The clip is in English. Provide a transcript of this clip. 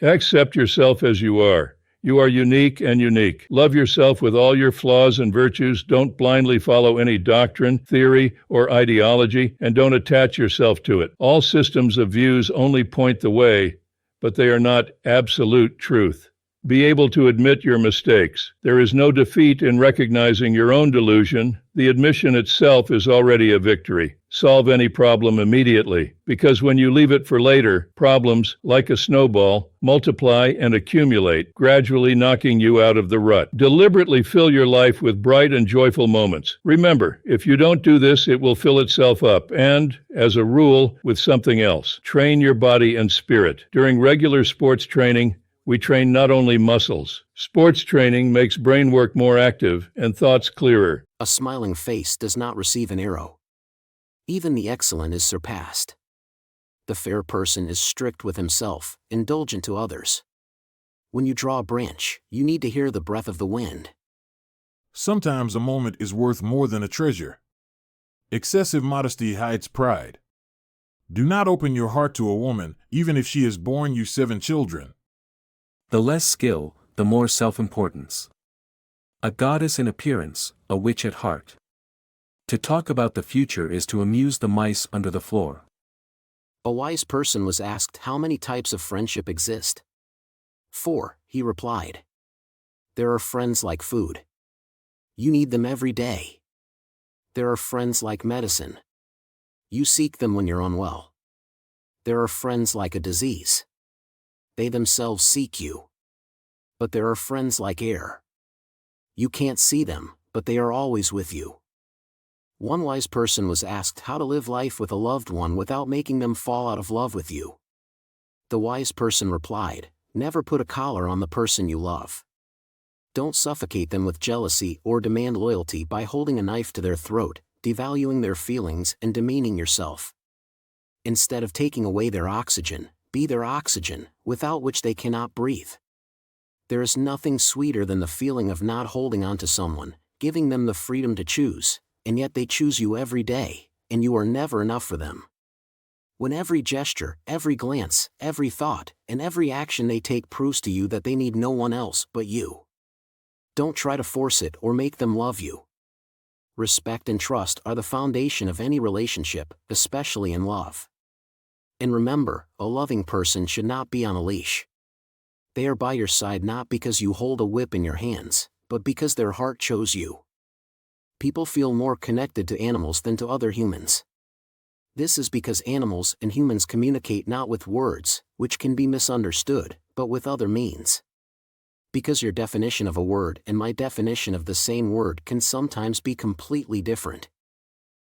Accept yourself as you are. You are unique and unique. Love yourself with all your flaws and virtues. Don't blindly follow any doctrine, theory, or ideology, and don't attach yourself to it. All systems of views only point the way, but they are not absolute truth. Be able to admit your mistakes. There is no defeat in recognizing your own delusion. The admission itself is already a victory. Solve any problem immediately, because when you leave it for later, problems, like a snowball, multiply and accumulate, gradually knocking you out of the rut. Deliberately fill your life with bright and joyful moments. Remember, if you don't do this, it will fill itself up, and, as a rule, with something else. Train your body and spirit. During regular sports training, we train not only muscles. Sports training makes brain work more active and thoughts clearer. A smiling face does not receive an arrow. Even the excellent is surpassed. The fair person is strict with himself, indulgent to others. When you draw a branch, you need to hear the breath of the wind. Sometimes a moment is worth more than a treasure. Excessive modesty hides pride. Do not open your heart to a woman, even if she has borne you 7 children. The less skill, the more self-importance. A goddess in appearance, a witch at heart. To talk about the future is to amuse the mice under the floor. A wise person was asked how many types of friendship exist. 4, he replied. There are friends like food. You need them every day. There are friends like medicine. You seek them when you're unwell. There are friends like a disease. They themselves seek you. But there are friends like air. You can't see them, but they are always with you. One wise person was asked how to live life with a loved one without making them fall out of love with you. The wise person replied, never put a collar on the person you love. Don't suffocate them with jealousy or demand loyalty by holding a knife to their throat, devaluing their feelings and demeaning yourself. Instead of taking away their oxygen, be their oxygen, without which they cannot breathe. There is nothing sweeter than the feeling of not holding on to someone, giving them the freedom to choose, and yet they choose you every day, and you are never enough for them. When every gesture, every glance, every thought, and every action they take proves to you that they need no one else but you. Don't try to force it or make them love you. Respect and trust are the foundation of any relationship, especially in love. And remember, a loving person should not be on a leash. They are by your side not because you hold a whip in your hands, but because their heart chose you. People feel more connected to animals than to other humans. This is because animals and humans communicate not with words, which can be misunderstood, but with other means. Because your definition of a word and my definition of the same word can sometimes be completely different.